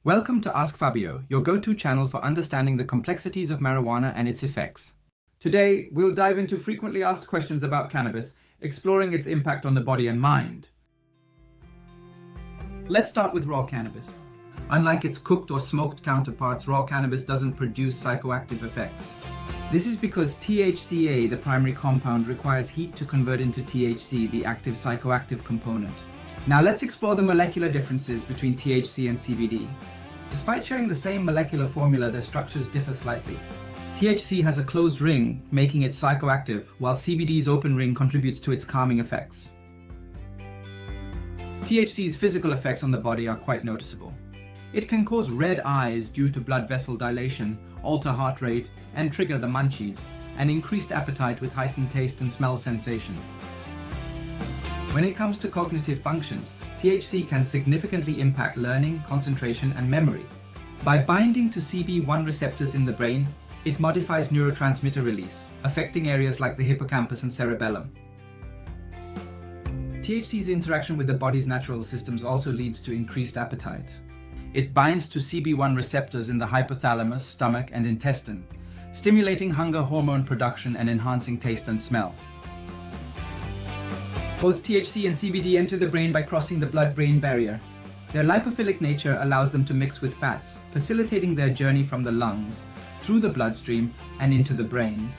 Welcome to AskFabio, your go-to channel for understanding the complexities of marijuana and its effects. Today, we'll dive into frequently asked questions about cannabis, exploring its impact on the body and mind. Let's start with raw cannabis. Unlike its cooked or smoked counterparts, raw cannabis doesn't produce psychoactive effects. This is because THCA, the primary compound, requires heat to convert into THC, the active psychoactive component. Now let's explore the molecular differences between THC and CBD. Despite sharing the same molecular formula, their structures differ slightly. THC has a closed ring, making it psychoactive, while CBD's open ring contributes to its calming effects. THC's physical effects on the body are quite noticeable. It can cause red eyes due to blood vessel dilation, alter heart rate, and trigger the munchies, and increased appetite with heightened taste and smell sensations. When it comes to cognitive functions, THC can significantly impact learning, concentration, and memory. By binding to CB1 receptors in the brain, it modifies neurotransmitter release, affecting areas like the hippocampus and cerebellum. THC's interaction with the body's natural systems also leads to increased appetite. It binds to CB1 receptors in the hypothalamus, stomach, and intestine, stimulating hunger hormone production and enhancing taste and smell. Both THC and CBD enter the brain by crossing the blood-brain barrier. Their lipophilic nature allows them to mix with fats, facilitating their journey from the lungs, through the bloodstream, and into the brain.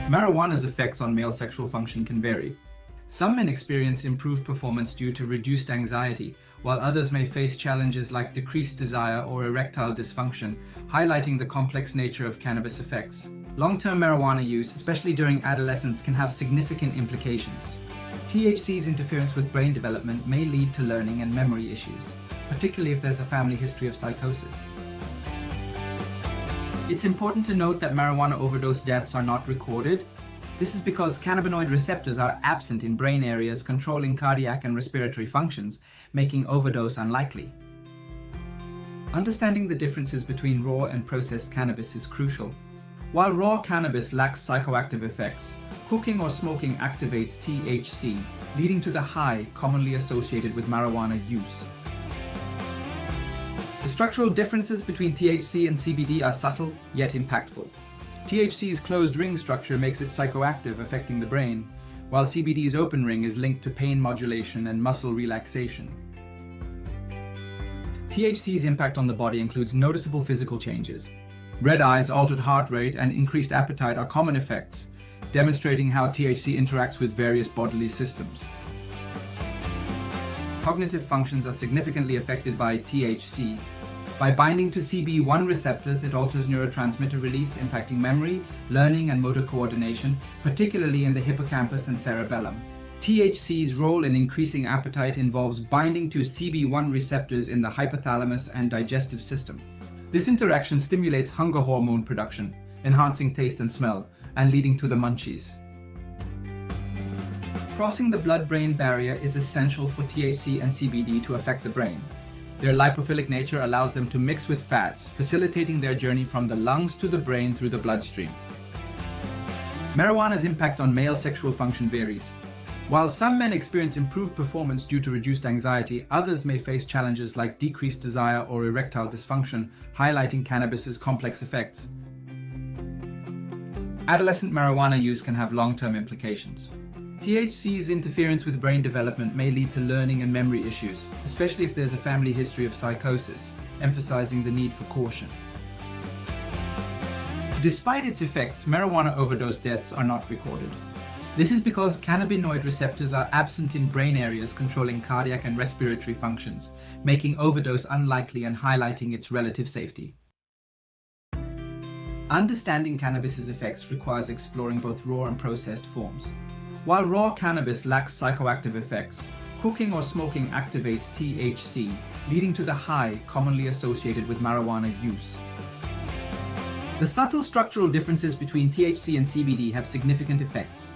Marijuana's effects on male sexual function can vary. Some men experience improved performance due to reduced anxiety, while others may face challenges like decreased desire or erectile dysfunction, highlighting the complex nature of cannabis effects. Long-term marijuana use, especially during adolescence, can have significant implications. THC's interference with brain development may lead to learning and memory issues, particularly if there's a family history of psychosis. It's important to note that marijuana overdose deaths are not recorded. This is because cannabinoid receptors are absent in brain areas controlling cardiac and respiratory functions, making overdose unlikely. Understanding the differences between raw and processed cannabis is crucial. While raw cannabis lacks psychoactive effects, cooking or smoking activates THC, leading to the high commonly associated with marijuana use. The structural differences between THC and CBD are subtle yet impactful. THC's closed ring structure makes it psychoactive, affecting the brain, while CBD's open ring is linked to pain modulation and muscle relaxation. THC's impact on the body includes noticeable physical changes. Red eyes, altered heart rate, and increased appetite are common effects, demonstrating how THC interacts with various bodily systems. Cognitive functions are significantly affected by THC. By binding to CB1 receptors, it alters neurotransmitter release, impacting memory, learning, and motor coordination, particularly in the hippocampus and cerebellum. THC's role in increasing appetite involves binding to CB1 receptors in the hypothalamus and digestive system. This interaction stimulates hunger hormone production, enhancing taste and smell, and leading to the munchies. Crossing the blood-brain barrier is essential for THC and CBD to affect the brain. Their lipophilic nature allows them to mix with fats, facilitating their journey from the lungs to the brain through the bloodstream. Marijuana's impact on male sexual function varies. While some men experience improved performance due to reduced anxiety, others may face challenges like decreased desire or erectile dysfunction, highlighting cannabis's complex effects. Adolescent marijuana use can have long-term implications. THC's interference with brain development may lead to learning and memory issues, especially if there's a family history of psychosis, emphasizing the need for caution. Despite its effects, marijuana overdose deaths are not recorded. This is because cannabinoid receptors are absent in brain areas controlling cardiac and respiratory functions, making overdose unlikely and highlighting its relative safety. Understanding cannabis's effects requires exploring both raw and processed forms. While raw cannabis lacks psychoactive effects, cooking or smoking activates THC, leading to the high commonly associated with marijuana use. The subtle structural differences between THC and CBD have significant effects.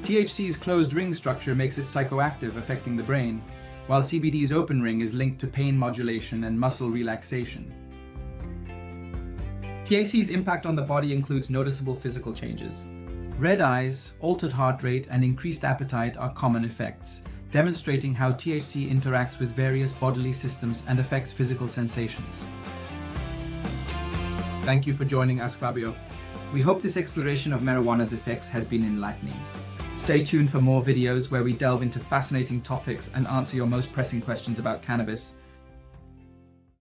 THC's closed ring structure makes it psychoactive, affecting the brain, while CBD's open ring is linked to pain modulation and muscle relaxation. THC's impact on the body includes noticeable physical changes. Red eyes, altered heart rate, and increased appetite are common effects, demonstrating how THC interacts with various bodily systems and affects physical sensations. Thank you for joining AskFabio. We hope this exploration of marijuana's effects has been enlightening. Stay tuned for more videos where we delve into fascinating topics and answer your most pressing questions about cannabis.